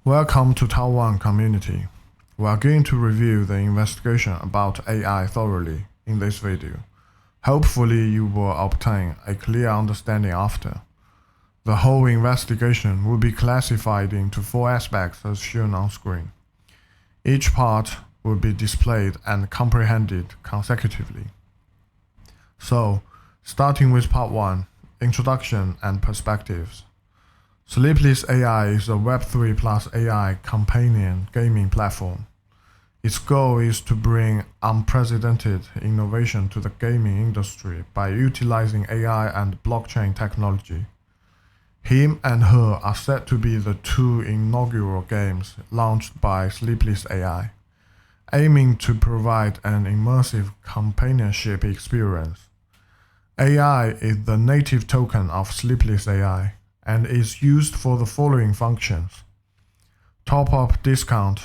Welcome to Taiwan community. We are going to review the investigation about AI thoroughly in this video. Hopefully you will obtain a clear understanding after. The whole investigation will be classified into 4 aspects as shown on screen. Each part will be displayed and comprehended consecutively. So, starting with part 1, Introduction and Perspectives. Sleepless AI is a Web3 plus AI companion gaming platform. Its goal is to bring unprecedented innovation to the gaming industry by utilizing AI and blockchain technology. Him and Her are said to be the 2 inaugural games launched by Sleepless AI, aiming to provide an immersive companionship experience. AI is the native token of Sleepless AI and is used for the following functions: top-up discount,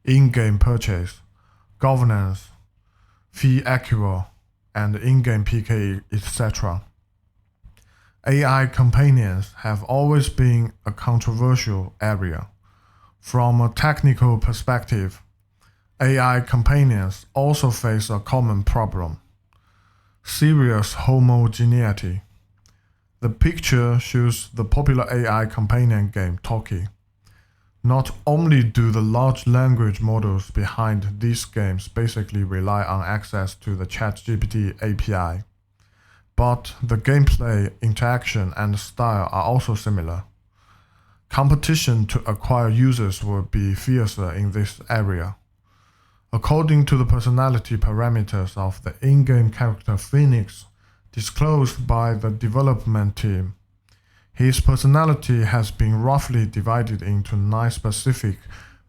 in-game purchase, governance, fee accrual, and in-game PK, etc. AI companions have always been a controversial area. From a technical perspective, AI companions also face a common problem: serious homogeneity. The picture shows the popular AI companion game Toki. Not only do the large language models behind these games basically rely on access to the ChatGPT API, but the gameplay, interaction, and style are also similar. Competition to acquire users will be fiercer in this area. According to the personality parameters of the in-game character Phoenix, disclosed by the development team, his personality has been roughly divided into 9 specific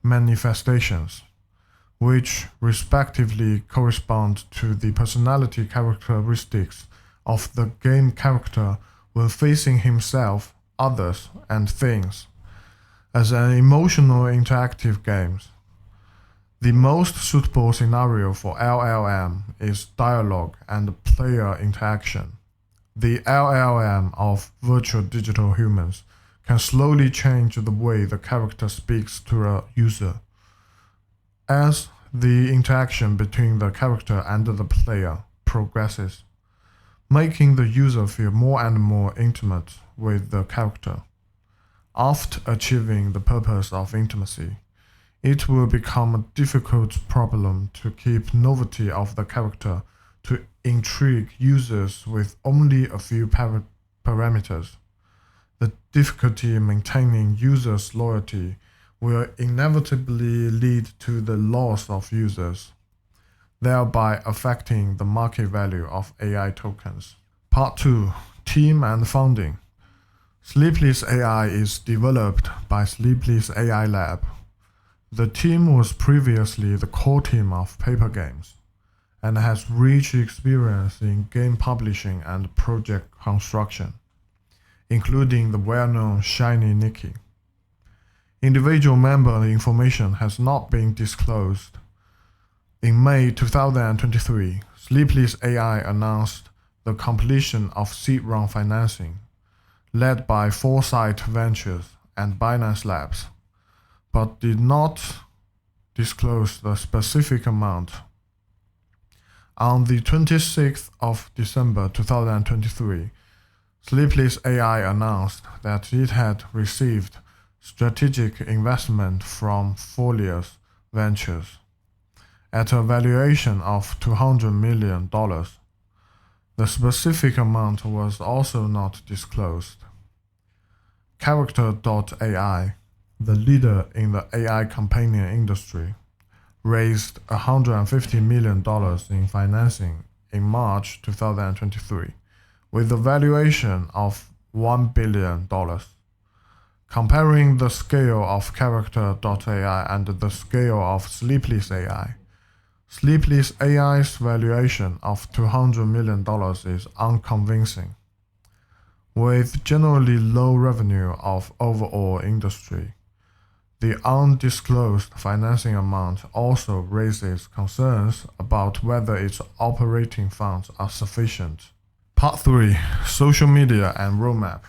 manifestations, which respectively correspond to the personality characteristics of the game character when facing himself, others, and things. As an emotional interactive game, the most suitable scenario for LLM is dialogue and player interaction. The LLM of virtual digital humans can slowly change the way the character speaks to a user, as the interaction between the character and the player progresses, making the user feel more and more intimate with the character. After achieving the purpose of intimacy, it will become a difficult problem to keep novelty of the character to intrigue users with only a few parameters. The difficulty in maintaining users' loyalty will inevitably lead to the loss of users, thereby affecting the market value of AI tokens. Part 2, Team and Funding. Sleepless AI is developed by Sleepless AI Lab. The team was previously the core team of Paper Games and has rich experience in game publishing and project construction, including the well-known Shiny Nikki. Individual member information has not been disclosed. In May 2023, Sleepless AI announced the completion of seed round financing, led by Foresight Ventures and Binance Labs, but did not disclose the specific amount. On the 26th of December 2023, Sleepless AI announced that it had received strategic investment from Folius Ventures at a valuation of $200 million. The specific amount was also not disclosed. Character.ai, the leader in the AI companion industry, raised $150 million in financing in March 2023, with a valuation of $1 billion. Comparing the scale of Character.ai and the scale of Sleepless AI, Sleepless AI's valuation of $200 million is unconvincing. With generally low revenue of overall industry, the undisclosed financing amount also raises concerns about whether its operating funds are sufficient. Part 3, Social Media and Roadmap.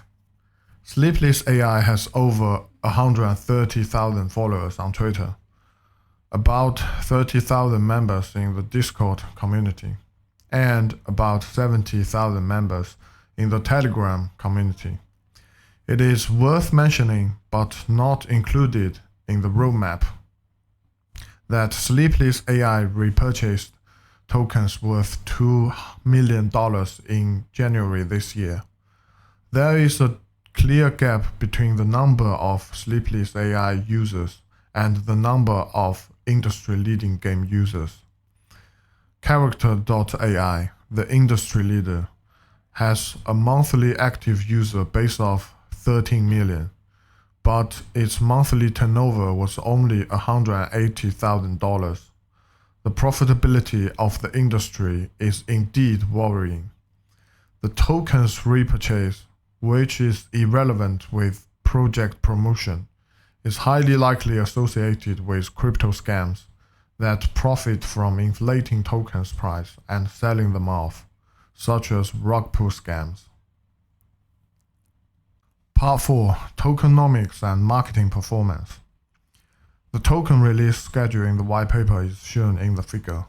Sleepless AI has over 130,000 followers on Twitter, about 30,000 members in the Discord community, and about 70,000 members in the Telegram community. It is worth mentioning, but not included in the roadmap, that Sleepless AI repurchased tokens worth $2 million in January this year. There is a clear gap between the number of Sleepless AI users and the number of industry-leading game users. Character.ai, the industry leader, has a monthly active user base of 13 million, but its monthly turnover was only $180,000. The profitability of the industry is indeed worrying. The tokens repurchase, which is irrelevant with project promotion, is highly likely associated with crypto scams that profit from inflating tokens price and selling them off, such as rug pull scams. Part 4. Tokenomics and Marketing Performance. The token release schedule in the white paper is shown in the figure.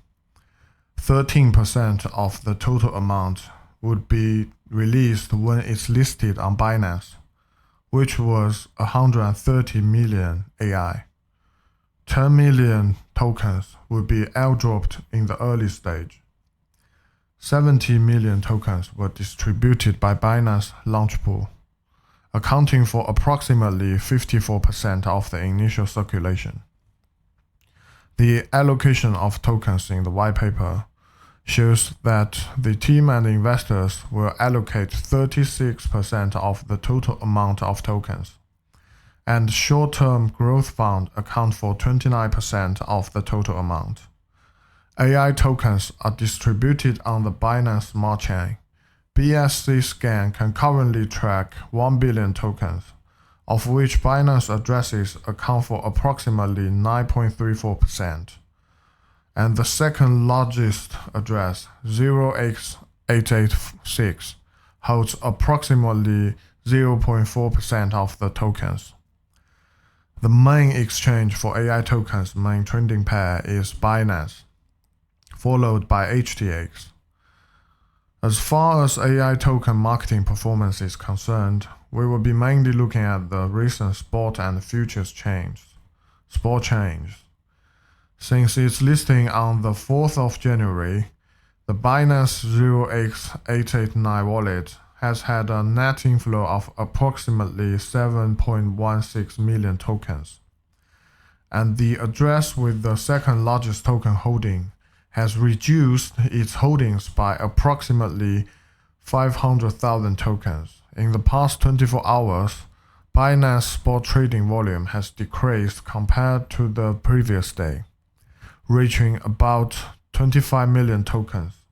13% of the total amount would be released when it's listed on Binance, which was 130 million AI. 10 million tokens would be airdropped in the early stage. 70 million tokens were distributed by Binance Launch Pool, accounting for approximately 54% of the initial circulation. The allocation of tokens in the white paper shows that the team and investors will allocate 36% of the total amount of tokens, and short-term growth fund account for 29% of the total amount. AI tokens are distributed on the Binance Smart Chain. BSC Scan can currently track 1 billion tokens, of which Binance addresses account for approximately 9.34%. And the second largest address, 0x886, holds approximately 0.4% of the tokens. The main exchange for AI tokens' main trading pair is Binance, followed by HTX. As far as AI token marketing performance is concerned, we will be mainly looking at the recent spot and futures changes. Spot change. Since its listing on the 4th of January, the Binance 0x889 wallet has had a net inflow of approximately 7.16 million tokens, and the address with the second largest token holding has reduced its holdings by approximately 500,000 tokens. In the past 24 hours, Binance spot trading volume has decreased compared to the previous day, reaching about 25 million tokens.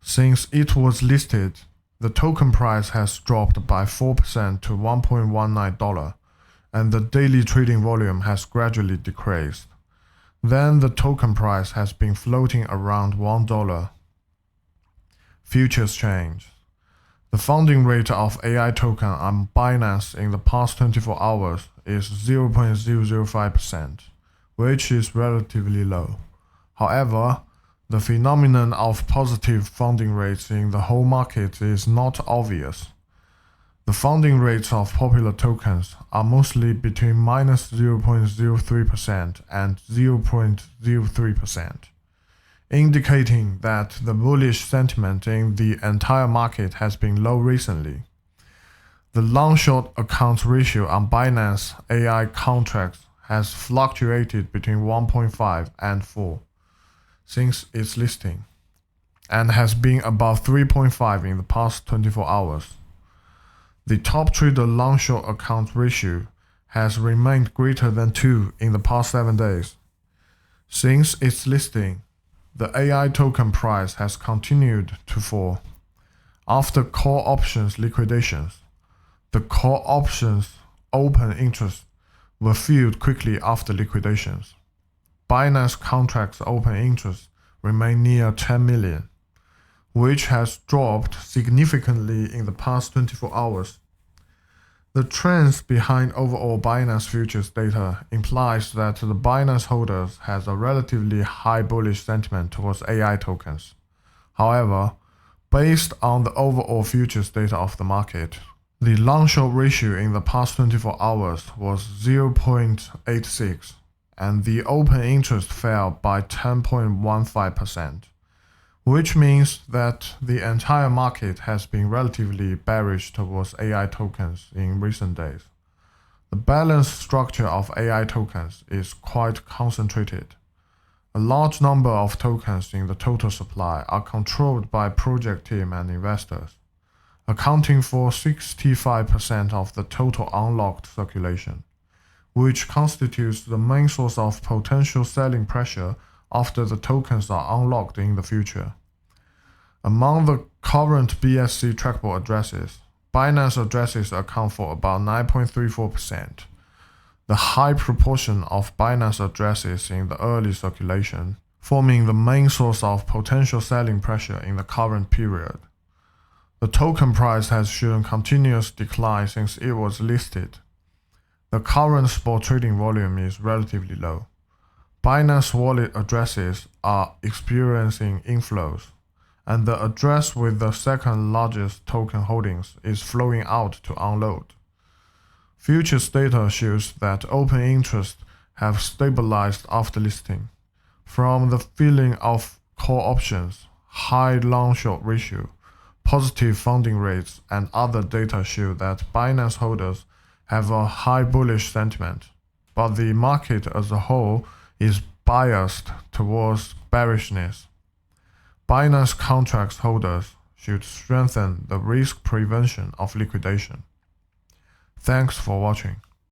Since it was listed, the token price has dropped by 4% to $1.19, and the daily trading volume has gradually decreased. Then the token price has been floating around $1. Futures change. The funding rate of AI token on Binance in the past 24 hours is 0.005%, which is relatively low. However, the phenomenon of positive funding rates in the whole market is not obvious. The funding rates of popular tokens are mostly between -0.03% and 0.03%, indicating that the bullish sentiment in the entire market has been low recently. The long-short account ratio on Binance AI contracts has fluctuated between 1.5 and 4 since its listing, and has been above 3.5 in the past 24 hours. The top trader long-short account ratio has remained greater than 2 in the past 7 days. Since its listing, the AI token price has continued to fall. After call options liquidations, the call options open interest were filled quickly after liquidations. Binance contracts open interest remain near 10 million, which has dropped significantly in the past 24 hours. The trends behind overall Binance futures data implies that the Binance holders has a relatively high bullish sentiment towards AI tokens. However, based on the overall futures data of the market, the long-short ratio in the past 24 hours was 0.86, and the open interest fell by 10.15%, which means that the entire market has been relatively bearish towards AI tokens in recent days. The balanced structure of AI tokens is quite concentrated. A large number of tokens in the total supply are controlled by project team and investors, accounting for 65% of the total unlocked circulation, which constitutes the main source of potential selling pressure after the tokens are unlocked in the future. Among the current BSC trackable addresses, Binance addresses account for about 9.34%. The high proportion of Binance addresses in the early circulation, forming the main source of potential selling pressure in the current period. The token price has shown continuous decline since it was listed. The current spot trading volume is relatively low. Binance wallet addresses are experiencing inflows, and the address with the second largest token holdings is flowing out to unload. Futures data shows that open interest have stabilized after listing. From the filling of call options, high long-short ratio, positive funding rates, and other data show that Binance holders have a high bullish sentiment, but the market as a whole is biased towards bearishness. Binance contracts holders should strengthen the risk prevention of liquidation. Thanks for watching.